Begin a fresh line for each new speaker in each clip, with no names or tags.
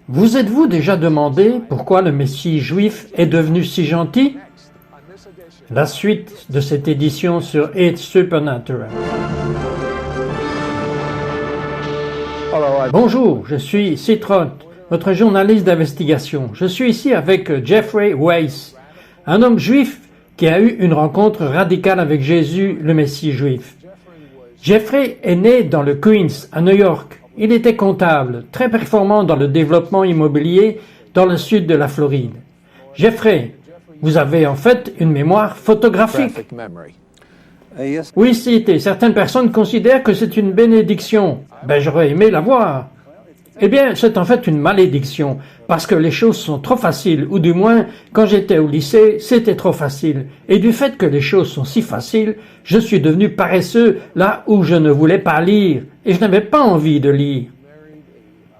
Vous êtes-vous déjà demandé pourquoi le Messie juif est devenu si gentil? La suite de cette édition sur It's Supernatural. Bonjour, je suis Citroën, votre journaliste d'investigation. Je suis ici avec Jeffrey Weiss, un homme juif qui a eu une rencontre radicale avec Jésus, le Messie juif. Jeffrey est né dans le Queens, à New York. Il était comptable, très performant dans le développement immobilier dans le sud de la Floride. Jeffrey, vous avez en fait une mémoire photographique. Oui, cité. Certaines personnes considèrent que c'est une bénédiction. J'aurais aimé la voir. Eh bien, c'est en fait une malédiction, parce que les choses sont trop faciles, ou du moins, quand j'étais au lycée, c'était trop facile. Et du fait que les choses sont si faciles, je suis devenu paresseux là où je ne voulais pas lire, et je n'avais pas envie de lire.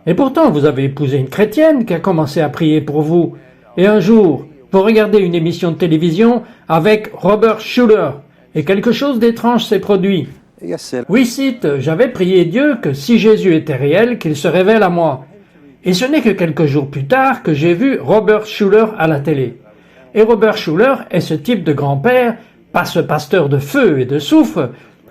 Et pourtant, vous avez épousé une chrétienne qui a commencé à prier pour vous. Et un jour, vous regardez une émission de télévision avec Robert Schuller, et quelque chose d'étrange s'est produit. Oui, cite, j'avais prié Dieu que si Jésus était réel, qu'il se révèle à moi. Et ce n'est que quelques jours plus tard que j'ai vu Robert Schuller à la télé. Et Robert Schuller est ce type de grand-père, pas ce pasteur de feu et de soufre,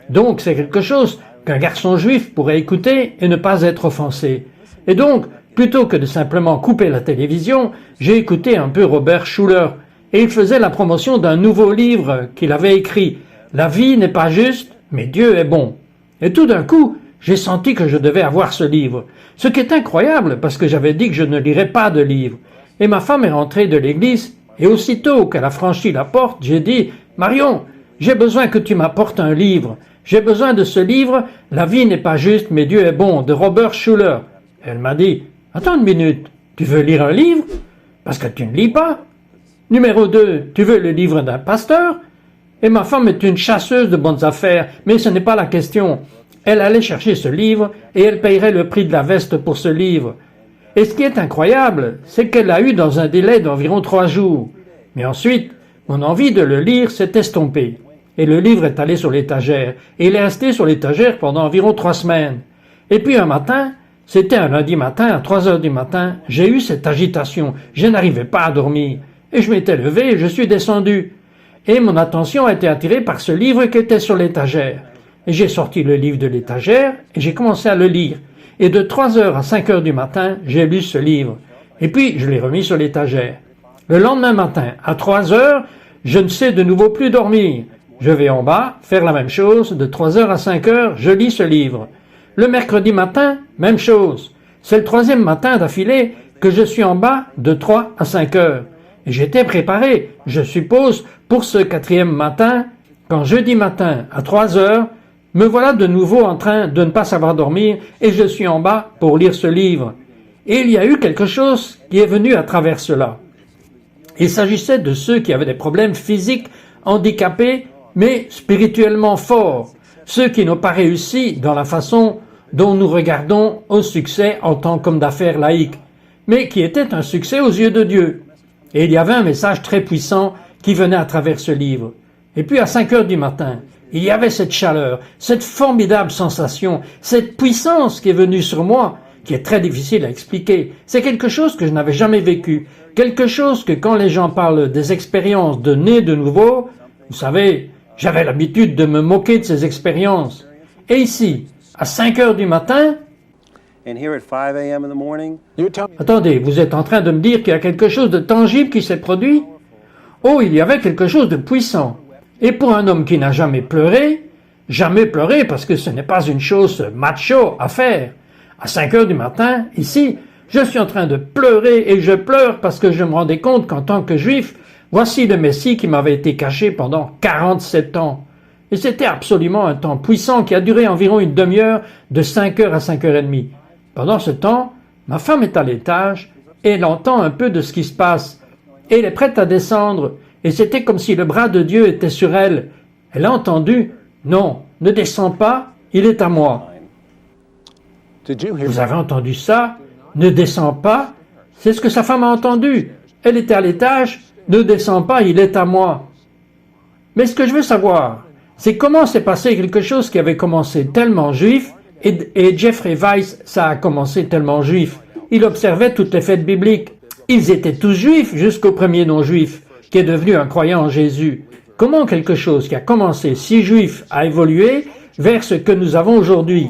donc c'est quelque chose qu'un garçon juif pourrait écouter et ne pas être offensé. Et donc, plutôt que de simplement couper la télévision, j'ai écouté un peu Robert Schuller, et il faisait la promotion d'un nouveau livre qu'il avait écrit, « La vie n'est pas juste, mais Dieu est bon. » Et tout d'un coup, j'ai senti que je devais avoir ce livre. Ce qui est incroyable, parce que j'avais dit que je ne lirais pas de livre. Et ma femme est rentrée de l'église, et aussitôt qu'elle a franchi la porte, j'ai dit, « Marion, j'ai besoin que tu m'apportes un livre. J'ai besoin de ce livre, La vie n'est pas juste, mais Dieu est bon, de Robert Schuller. » Elle m'a dit, « Attends une minute, tu veux lire un livre? Parce que tu ne lis pas. Numéro 2, tu veux le livre d'un pasteur? » Et ma femme est une chasseuse de bonnes affaires, mais ce n'est pas la question. Elle allait chercher ce livre et elle payerait le prix de la veste pour ce livre. Et ce qui est incroyable, c'est qu'elle l'a eu dans un délai d'environ 3 jours. Mais ensuite, mon envie de le lire s'est estompée. Et le livre est allé sur l'étagère. Et il est resté sur l'étagère pendant environ 3 semaines. Et puis un matin, c'était un lundi matin, à 3 heures du matin, j'ai eu cette agitation. Je n'arrivais pas à dormir. Et je m'étais levé et je suis descendu. Et mon attention a été attirée par ce livre qui était sur l'étagère. Et j'ai sorti le livre de l'étagère et j'ai commencé à le lire. Et de 3 heures à 5 heures du matin, j'ai lu ce livre. Et puis, je l'ai remis sur l'étagère. Le lendemain matin, à 3 heures, je ne sais de nouveau plus dormir. Je vais en bas, faire la même chose. De 3 heures à 5 heures, je lis ce livre. Le mercredi matin, même chose. C'est le 3e matin d'affilée que je suis en bas de 3 à 5 heures. Et j'étais préparé, je suppose, pour ce 4e matin, quand jeudi matin, à 3 heures, me voilà de nouveau en train de ne pas savoir dormir et je suis en bas pour lire ce livre. Et il y a eu quelque chose qui est venu à travers cela. Il s'agissait de ceux qui avaient des problèmes physiques, handicapés, mais spirituellement forts. Ceux qui n'ont pas réussi dans la façon dont nous regardons au succès en tant qu'homme d'affaires laïque, mais qui était un succès aux yeux de Dieu. Et il y avait un message très puissant qui venait à travers ce livre. Et puis à 5 heures du matin, il y avait cette chaleur, cette formidable sensation, cette puissance qui est venue sur moi, qui est très difficile à expliquer. C'est quelque chose que je n'avais jamais vécu. Quelque chose que quand les gens parlent des expériences de né de nouveau, vous savez, j'avais l'habitude de me moquer de ces expériences. Et ici, à 5 heures du matin, attendez, vous êtes en train de me dire qu'il y a quelque chose de tangible qui s'est produit? Oh, il y avait quelque chose de puissant. Et pour un homme qui n'a jamais pleuré parce que ce n'est pas une chose macho à faire. À 5 heures du matin, ici, je suis en train de pleurer et je pleure parce que je me rendais compte qu'en tant que juif, voici le Messie qui m'avait été caché pendant 47 ans. Et c'était absolument un temps puissant qui a duré environ une demi-heure de 5 heures à 5 heures et demie. Pendant ce temps, ma femme est à l'étage et elle entend un peu de ce qui se passe. Et elle est prête à descendre. Et c'était comme si le bras de Dieu était sur elle. Elle a entendu, « Non, ne descends pas, il est à moi. » Vous avez entendu ça? Ne descends pas? C'est ce que sa femme a entendu. Elle était à l'étage, « Ne descends pas, il est à moi. » Mais ce que je veux savoir, c'est comment s'est passé quelque chose qui avait commencé tellement juif Et Jeffrey Weiss, ça a commencé tellement juif. Il observait toutes les fêtes bibliques. Ils étaient tous juifs jusqu'au premier non-juif, qui est devenu un croyant en Jésus. Comment quelque chose qui a commencé si juif a évolué vers ce que nous avons aujourd'hui?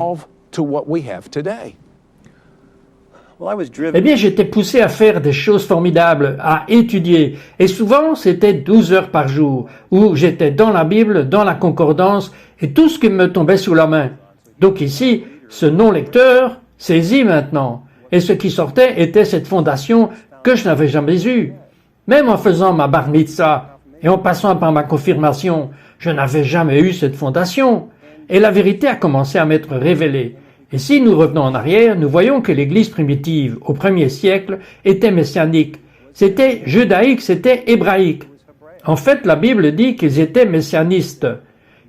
Eh bien, j'étais poussé à faire des choses formidables, à étudier. Et souvent, c'était 12 heures par jour, où j'étais dans la Bible, dans la concordance, et tout ce qui me tombait sous la main. Donc ici, ce non-lecteur saisit maintenant. Et ce qui sortait était cette fondation que je n'avais jamais eue. Même en faisant ma bar mitzvah et en passant par ma confirmation, je n'avais jamais eu cette fondation. Et la vérité a commencé à m'être révélée. Et si nous revenons en arrière, nous voyons que l'Église primitive, au 1er siècle, était messianique. C'était judaïque, c'était hébraïque. En fait, la Bible dit qu'ils étaient messianistes.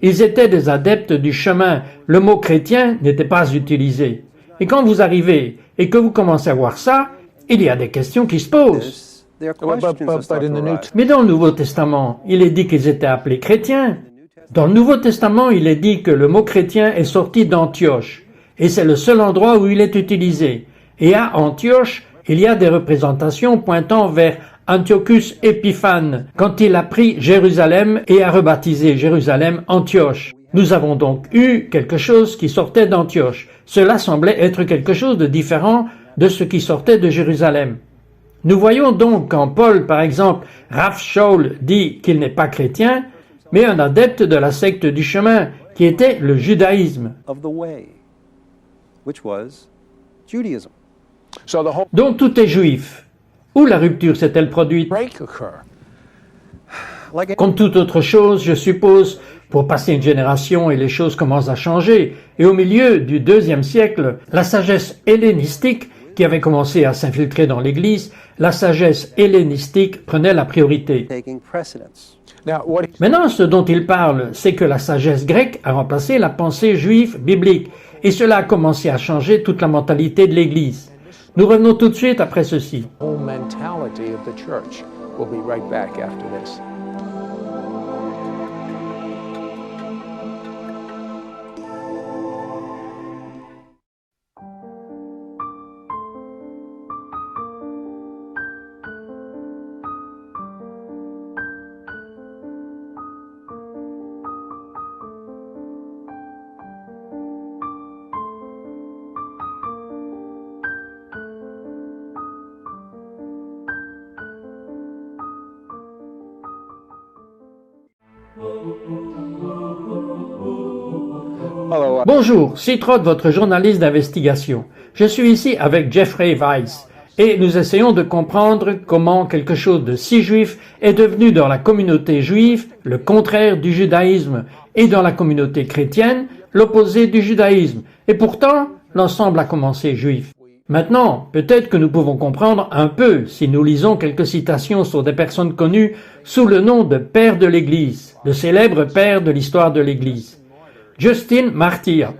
Ils étaient des adeptes du chemin. Le mot chrétien n'était pas utilisé. Et quand vous arrivez et que vous commencez à voir ça, il y a des questions qui se posent. Mais dans le Nouveau Testament, il est dit qu'ils étaient appelés chrétiens. Dans le Nouveau Testament, il est dit que le mot chrétien est sorti d'Antioche. Et c'est le seul endroit où il est utilisé. Et à Antioche, il y a des représentations pointant vers Antiochus Épiphane, quand il a pris Jérusalem et a rebaptisé Jérusalem Antioche. Nous avons donc eu quelque chose qui sortait d'Antioche. Cela semblait être quelque chose de différent de ce qui sortait de Jérusalem. Nous voyons donc quand Paul, par exemple, Rav Shaul dit qu'il n'est pas chrétien, mais un adepte de la secte du chemin, qui était le judaïsme. Donc tout est juif. Où la rupture s'est-elle produite? Comme toute autre chose, je suppose, pour passer une génération et les choses commencent à changer. Et au milieu du IIe siècle, la sagesse hellénistique, qui avait commencé à s'infiltrer dans l'Église, la sagesse hellénistique prenait la priorité. Maintenant, ce dont il parle, c'est que la sagesse grecque a remplacé la pensée juive biblique. Et cela a commencé à changer toute la mentalité de l'Église. Nous revenons tout de suite après ceci. Bonjour, Citrode, votre journaliste d'investigation. Je suis ici avec Jeffrey Weiss et nous essayons de comprendre comment quelque chose de si juif est devenu dans la communauté juive le contraire du judaïsme et dans la communauté chrétienne l'opposé du judaïsme. Et pourtant, l'ensemble a commencé juif. Maintenant, peut-être que nous pouvons comprendre un peu si nous lisons quelques citations sur des personnes connues sous le nom de pères de l'Église, de célèbres pères de l'histoire de l'Église. Justin Martyr,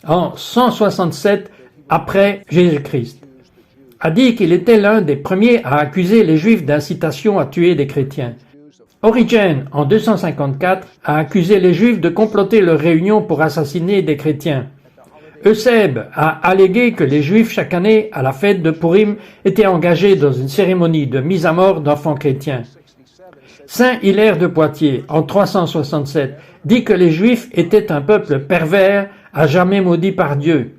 en 167 après Jésus-Christ, a dit qu'il était l'un des premiers à accuser les Juifs d'incitation à tuer des chrétiens. Origène, en 254, a accusé les Juifs de comploter leur réunion pour assassiner des chrétiens. Eusèbe a allégué que les Juifs, chaque année, à la fête de Purim, étaient engagés dans une cérémonie de mise à mort d'enfants chrétiens. Saint Hilaire de Poitiers, en 367, dit que les Juifs étaient un peuple pervers, à jamais maudit par Dieu.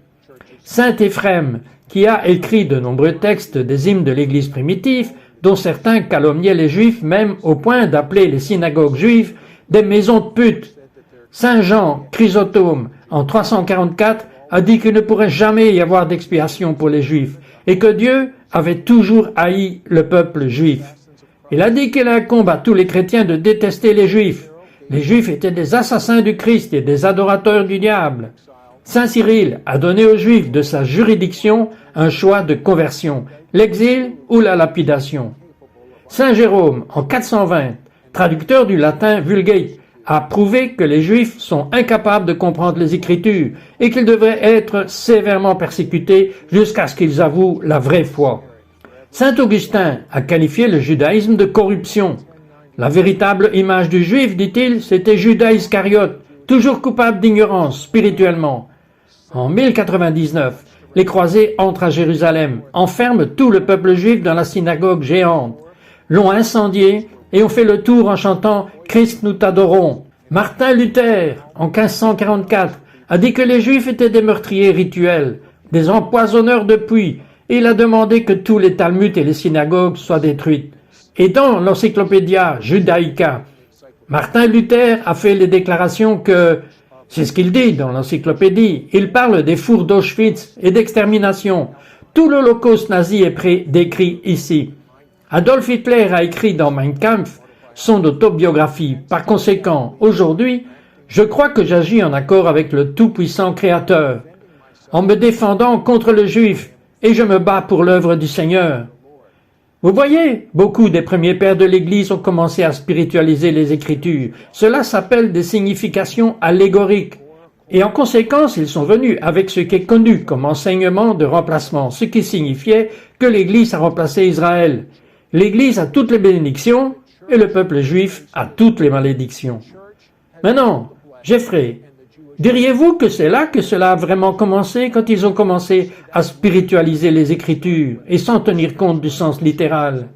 Saint Éphrem, qui a écrit de nombreux textes des hymnes de l'Église primitive, dont certains calomniaient les Juifs même au point d'appeler les synagogues juives des maisons de putes. Saint Jean Chrysostome, en 344, a dit qu'il ne pourrait jamais y avoir d'expiation pour les Juifs et que Dieu avait toujours haï le peuple juif. Il a dit qu'il incombe à tous les chrétiens de détester les Juifs. Les Juifs étaient des assassins du Christ et des adorateurs du diable. Saint Cyril a donné aux Juifs de sa juridiction un choix de conversion, l'exil ou la lapidation. Saint Jérôme, en 420, traducteur du latin Vulgate, a prouvé que les Juifs sont incapables de comprendre les Écritures et qu'ils devraient être sévèrement persécutés jusqu'à ce qu'ils avouent la vraie foi. Saint Augustin a qualifié le judaïsme de corruption. La véritable image du Juif, dit-il, c'était Judas Iscariote, toujours coupable d'ignorance spirituellement. En 1099, les croisés entrent à Jérusalem, enferment tout le peuple juif dans la synagogue géante, l'ont incendiée et ont fait le tour en chantant « Christ nous t'adorons ». Martin Luther, en 1544, a dit que les Juifs étaient des meurtriers rituels, des empoisonneurs de puits, et il a demandé que tous les Talmuds et les synagogues soient détruites. Et dans l'Encyclopédia Judaica, Martin Luther a fait les déclarations que, c'est ce qu'il dit dans l'encyclopédie, il parle des fours d'Auschwitz et d'extermination. Tout l'Holocauste nazi est décrit ici. Adolf Hitler a écrit dans Mein Kampf son autobiographie. Par conséquent, aujourd'hui, je crois que j'agis en accord avec le tout-puissant Créateur, en me défendant contre le Juif, et je me bats pour l'œuvre du Seigneur. Vous voyez, beaucoup des premiers pères de l'Église ont commencé à spiritualiser les Écritures. Cela s'appelle des significations allégoriques. Et en conséquence, ils sont venus avec ce qui est connu comme enseignement de remplacement, ce qui signifiait que l'Église a remplacé Israël. L'Église a toutes les bénédictions et le peuple juif a toutes les malédictions. Maintenant, Jeffrey, diriez-vous que c'est là que cela a vraiment commencé, quand ils ont commencé à spiritualiser les Écritures et sans tenir compte du sens littéral?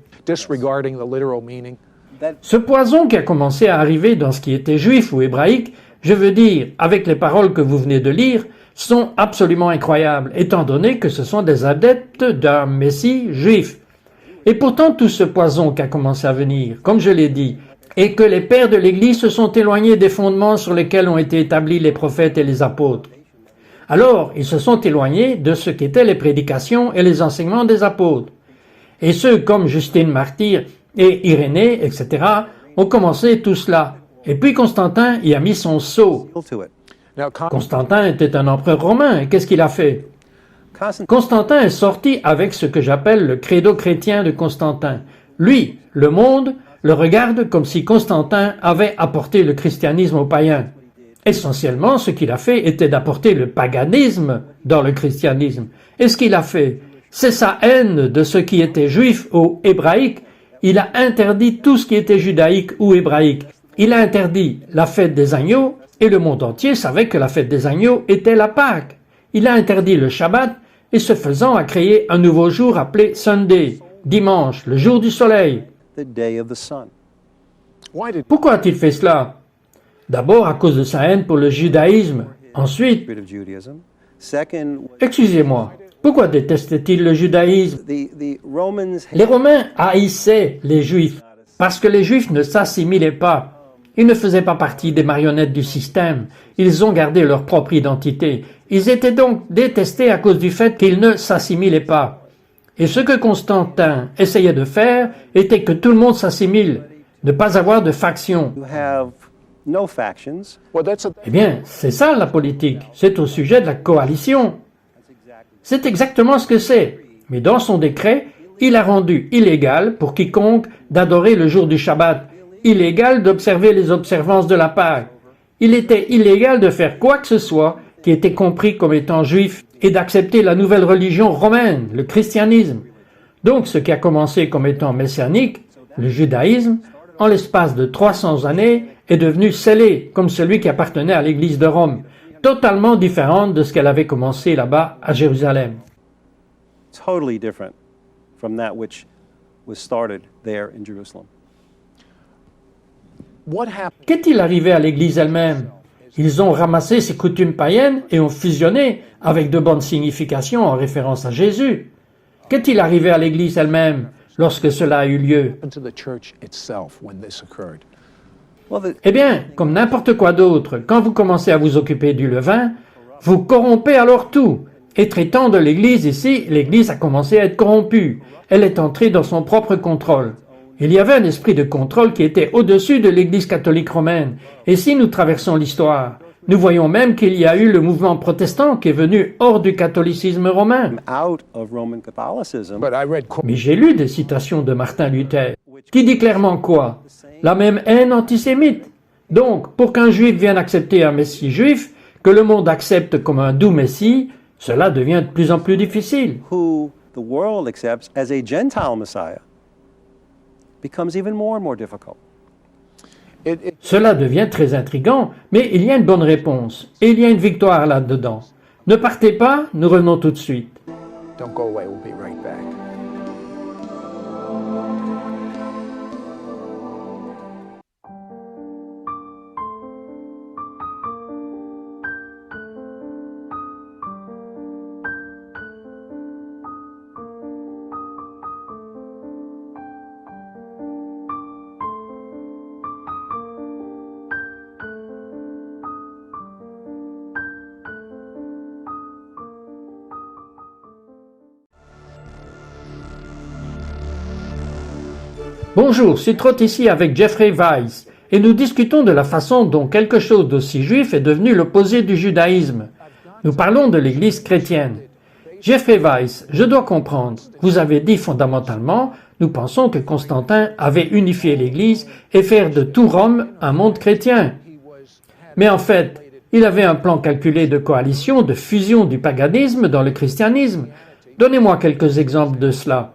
Ce poison qui a commencé à arriver dans ce qui était juif ou hébraïque, je veux dire, avec les paroles que vous venez de lire, sont absolument incroyables, étant donné que ce sont des adeptes d'un Messie juif. Et pourtant, tout ce poison qui a commencé à venir, comme je l'ai dit, et que les pères de l'Église se sont éloignés des fondements sur lesquels ont été établis les prophètes et les apôtres. Alors, ils se sont éloignés de ce qu'étaient les prédications et les enseignements des apôtres. Et ceux comme Justine Martyr et Irénée, etc., ont commencé tout cela. Et puis Constantin y a mis son sceau. Constantin était un empereur romain, et qu'est-ce qu'il a fait? Constantin est sorti avec ce que j'appelle le credo chrétien de Constantin. Lui, le monde, le regarde comme si Constantin avait apporté le christianisme aux païens. Essentiellement, ce qu'il a fait était d'apporter le paganisme dans le christianisme. Et ce qu'il a fait, c'est sa haine de ce qui était juif ou hébraïque. Il a interdit tout ce qui était judaïque ou hébraïque. Il a interdit la fête des agneaux, et le monde entier savait que la fête des agneaux était la Pâque. Il a interdit le Shabbat, et ce faisant a créé un nouveau jour appelé Sunday, dimanche, le jour du soleil. Pourquoi a-t-il fait cela? D'abord à cause de sa haine pour le judaïsme. Ensuite, excusez-moi, pourquoi détestait-il le judaïsme? Les Romains haïssaient les Juifs parce que les Juifs ne s'assimilaient pas. Ils ne faisaient pas partie des marionnettes du système. Ils ont gardé leur propre identité. Ils étaient donc détestés à cause du fait qu'ils ne s'assimilaient pas. Et ce que Constantin essayait de faire était que tout le monde s'assimile, ne pas avoir de faction. Eh bien, c'est ça la politique. C'est au sujet de la coalition. C'est exactement ce que c'est. Mais dans son décret, il a rendu illégal pour quiconque d'adorer le jour du Shabbat, illégal d'observer les observances de la Pâque. Il était illégal de faire quoi que ce soit qui était compris comme étant juif et d'accepter la nouvelle religion romaine, le christianisme. Donc ce qui a commencé comme étant messianique, le judaïsme, en l'espace de 300 années, est devenu scellé comme celui qui appartenait à l'Église de Rome, totalement différente de ce qu'elle avait commencé là-bas à Jérusalem.
Totally different from that which was started there in Jerusalem.
Qu'est-il arrivé à l'Église elle-même? Ils ont ramassé ces coutumes païennes et ont fusionné avec de bonnes significations en référence à Jésus. Qu'est-il arrivé à l'Église elle-même lorsque cela a eu lieu? Eh bien, comme n'importe quoi d'autre, quand vous commencez à vous occuper du levain, vous corrompez alors tout. Et traitant de l'Église ici, l'Église a commencé à être corrompue. Elle est entrée dans son propre contrôle. Il y avait un esprit de contrôle qui était au-dessus de l'Église catholique romaine. Et si nous traversons l'histoire, nous voyons même qu'il y a eu le mouvement protestant qui est venu hors du catholicisme romain. Mais j'ai lu des citations de Martin Luther qui dit clairement quoi? La même haine antisémite. Donc, pour qu'un juif vienne accepter un messie juif, que le monde accepte comme un doux messie, cela devient de plus en plus difficile.
Who the world accepts as a Gentile Messiah becomes even more and more difficult.
Cela devient très intriguant, mais il y a une bonne réponse, et il y a une victoire là-dedans. Ne partez pas, nous revenons tout de suite.
Don't go away, we'll be right back.
Bonjour, c'est Trott ici avec Jeffrey Weiss, et nous discutons de la façon dont quelque chose d'aussi juif est devenu l'opposé du judaïsme. Nous parlons de l'Église chrétienne. Jeffrey Weiss, je dois comprendre, vous avez dit fondamentalement, nous pensons que Constantin avait unifié l'Église et faire de tout Rome un monde chrétien. Mais en fait, il avait un plan calculé de coalition, de fusion du paganisme dans le christianisme. Donnez-moi quelques exemples de cela.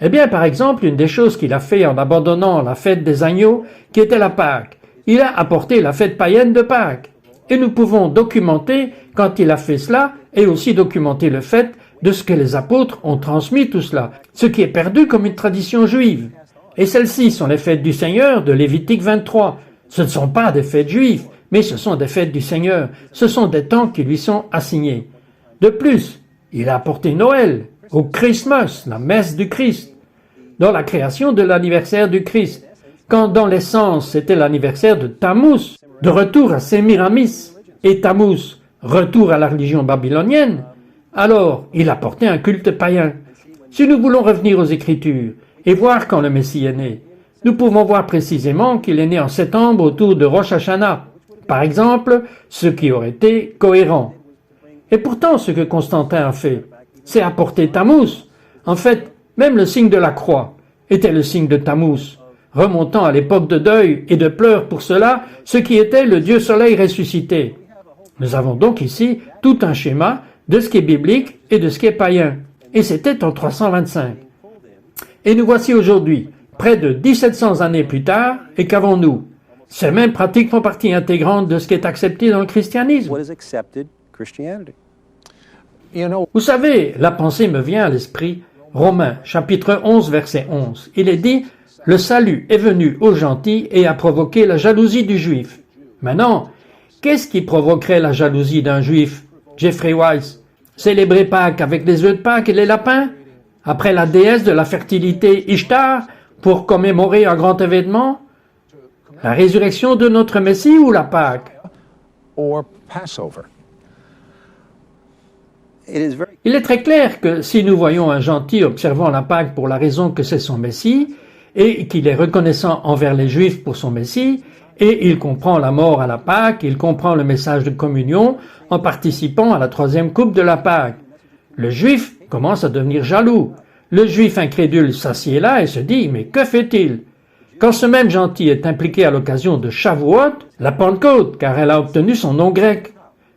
Eh bien, par exemple, une des choses qu'il a fait en abandonnant la fête des agneaux, qui était la Pâque, il a apporté la fête païenne de Pâques. Et nous pouvons documenter quand il a fait cela, et aussi documenter le fait de ce que les apôtres ont transmis tout cela, ce qui est perdu comme une tradition juive. Et celles-ci sont les fêtes du Seigneur de Lévitique 23. Ce ne sont pas des fêtes juives, mais ce sont des fêtes du Seigneur. Ce sont des temps qui lui sont assignés. De plus, il a apporté Noël, au Christmas, la messe du Christ, dans la création de l'anniversaire du Christ, quand dans l'essence c'était l'anniversaire de Tammuz, de retour à Sémiramis, et Tammuz, retour à la religion babylonienne, alors il apportait un culte païen. Si nous voulons revenir aux Écritures et voir quand le Messie est né, nous pouvons voir précisément qu'il est né en septembre autour de Rosh Hashanah, par exemple, ce qui aurait été cohérent. Et pourtant, ce que Constantin a fait, c'est apporter Tammuz. En fait, même le signe de la croix était le signe de Tammuz, remontant à l'époque de deuil et de pleurs pour cela, ce qui était le Dieu Soleil ressuscité. Nous avons donc ici tout un schéma de ce qui est biblique et de ce qui est païen. Et c'était en 325. Et nous voici aujourd'hui, près de 1700 années plus tard, et qu'avons-nous? Ces mêmes pratiques font partie intégrante de ce qui est accepté dans le christianisme.
What is accepted Christianity?
You know,
Vous savez, la pensée me vient à l'esprit. Romains, chapitre 11, verset 11. Il est dit « Le salut est venu aux gentils et a provoqué la jalousie du juif. » Maintenant, qu'est-ce qui provoquerait la jalousie d'un juif? Jeffrey Weiss, célébrer Pâques avec les œufs de Pâques et les lapins? Après la déesse de la fertilité Ishtar, pour commémorer un grand événement? La résurrection de notre Messie ou la Pâque?
or Passover.
It is very
Il est très clair que si nous voyons un gentil observant la Pâque pour la raison que c'est son Messie, et qu'il est reconnaissant envers les Juifs pour son Messie, et il comprend la mort à la Pâque, il comprend le message de communion en participant à la troisième coupe de la Pâque. Le Juif commence à devenir jaloux. Le Juif incrédule s'assied là et se dit « Mais que fait-il » Quand ce même gentil est impliqué à l'occasion de Shavuot, la Pentecôte, car elle a obtenu son nom grec,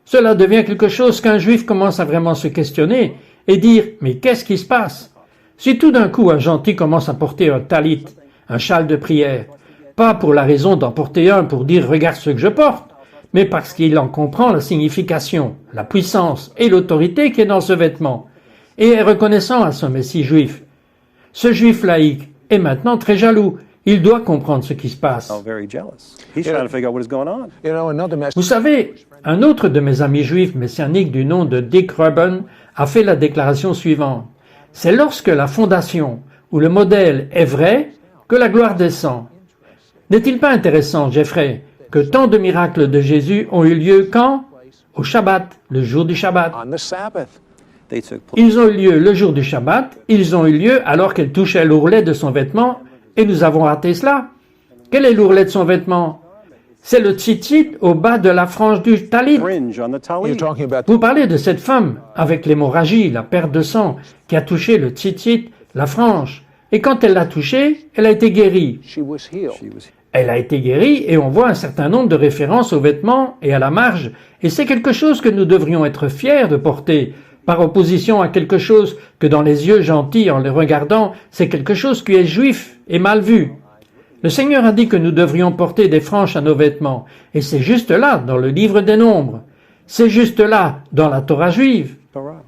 cela devient quelque chose qu'un Juif commence à vraiment se questionner et dire « Mais qu'est-ce qui se passe ?» Si tout d'un coup un gentil commence à porter un talit, un châle de prière, pas pour la raison d'en porter un pour dire « Regarde ce que je porte », mais parce qu'il en comprend la signification, la puissance et l'autorité qui est dans ce vêtement, et est reconnaissant à son Messie juif. Ce Juif laïque est maintenant très jaloux. Il doit comprendre ce qui se passe.
very jealous. He's trying to figure out what is going on.
You know, another message.
Vous savez, un autre de mes amis juifs messianiques du nom de Dick Rubin a fait la déclaration suivante. C'est lorsque la fondation ou le modèle est vrai que la gloire descend. N'est-il pas intéressant, Jeffrey, que tant de miracles de Jésus ont eu lieu quand? Au Shabbat, le jour du Shabbat.
On the Sabbath.
They took place.
Ils ont eu lieu le jour du Shabbat, ils ont eu lieu alors qu'elle touchait l'ourlet de son vêtement, et nous avons raté cela. Quel est l'ourlet de son vêtement? C'est le tzitzit au bas de la frange du talit.
Fringe on the
You're
talit.
talking about
Vous parlez de cette femme avec l'hémorragie, la perte de sang, qui a touché le tzitzit, la frange. Et quand elle l'a touché, elle a été guérie.
she was healed.
She was
Elle a été guérie et on voit un certain nombre de références aux vêtements et à la marge. Et c'est quelque chose que nous devrions être fiers de porter, par opposition à quelque chose que dans les yeux gentils en le regardant, c'est quelque chose qui est juif et mal vu. Le Seigneur a dit que nous devrions porter des franges à nos vêtements, et c'est juste là, dans le livre des Nombres. C'est juste là, dans la Torah juive.
Torah.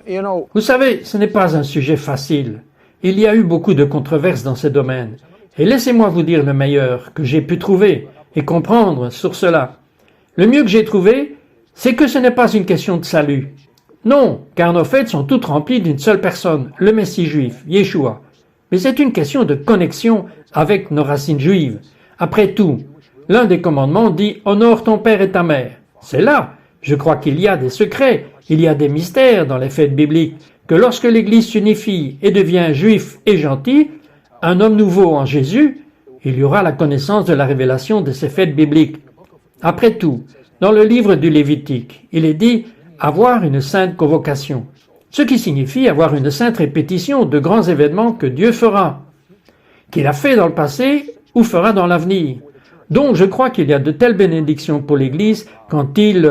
You know,
Vous savez, ce n'est pas un sujet facile. Il y a eu beaucoup de controverses dans ces domaines. Et laissez-moi vous dire le meilleur que j'ai pu trouver et comprendre sur cela. Le mieux que j'ai trouvé, c'est que ce n'est pas une question de salut. Non, car nos fêtes sont toutes remplies d'une seule personne, le Messie juif, Yeshua. Mais c'est une question de connexion avec nos racines juives. Après tout, l'un des commandements dit « Honore ton père et ta mère ». C'est là, je crois qu'il y a des secrets, il y a des mystères dans les fêtes bibliques, que lorsque l'Église s'unifie et devient juif et gentil, un homme nouveau en Jésus, il y aura la connaissance de la révélation de ces fêtes bibliques. Après tout, dans le livre du Lévitique, il est dit « avoir une sainte convocation », ce qui signifie avoir une sainte répétition de grands événements que Dieu fera, qu'il a fait dans le passé ou fera dans l'avenir. Donc je crois qu'il y a de telles bénédictions pour l'Église quand il,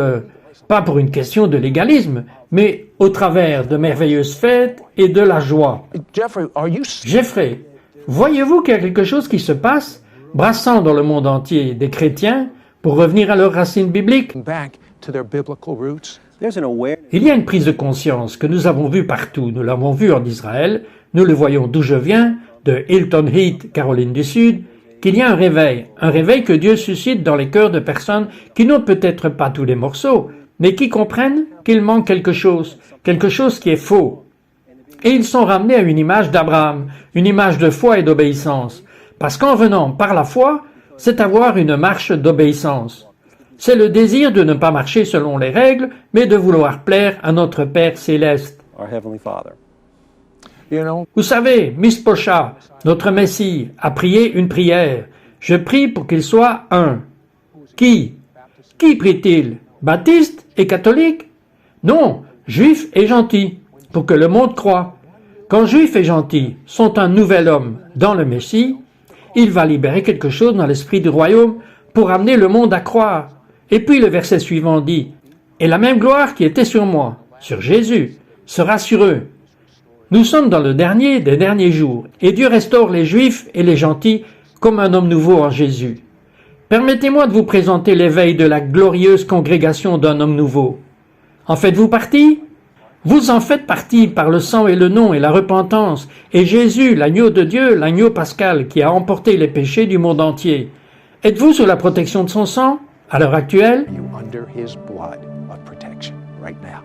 pas pour une question de légalisme, mais au travers de merveilleuses fêtes et de la joie.
Jeffrey, are you
Jeffrey, voyez-vous qu'il y a quelque chose qui se passe, brassant dans le monde entier des chrétiens pour revenir à leurs racines bibliques?
back to their biblical roots?
There's an awareness
Il y a une prise de conscience que nous avons vue partout. Nous l'avons vue en Israël, nous le voyons d'où je viens, de Hilton Head, Caroline du Sud, qu'il y a un réveil que Dieu suscite dans les cœurs de personnes qui n'ont peut-être pas tous les morceaux, mais qui comprennent qu'il manque quelque chose qui est faux. Et ils sont ramenés à une image d'Abraham, une image de foi et d'obéissance, parce qu'en venant par la foi, c'est avoir une marche d'obéissance. C'est le désir de ne pas marcher selon les règles, mais de vouloir plaire à notre Père céleste.
our Heavenly Father.
You know,
Vous savez, Mishposha, notre Messie, a prié une prière. Je prie pour qu'il soit un. Qui prie-t-il? Baptiste et catholique? Non, juif et gentil, pour que le monde croie. Quand juifs et gentils sont un nouvel homme dans le Messie, il va libérer quelque chose dans l'esprit du royaume pour amener le monde à croire. Et puis le verset suivant dit « Et la même gloire qui était sur moi, sur Jésus, sera sur eux. » Nous sommes dans le dernier des derniers jours, et Dieu restaure les Juifs et les gentils comme un homme nouveau en Jésus. Permettez-moi de vous présenter l'éveil de la glorieuse congrégation d'un homme nouveau. En faites-vous partie? Vous en faites partie par le sang et le nom et la repentance, et Jésus, l'agneau de Dieu, l'agneau pascal qui a emporté les péchés du monde entier. Êtes-vous sous la protection de son sang, à l'heure actuelle?
you under his blood of protection right now.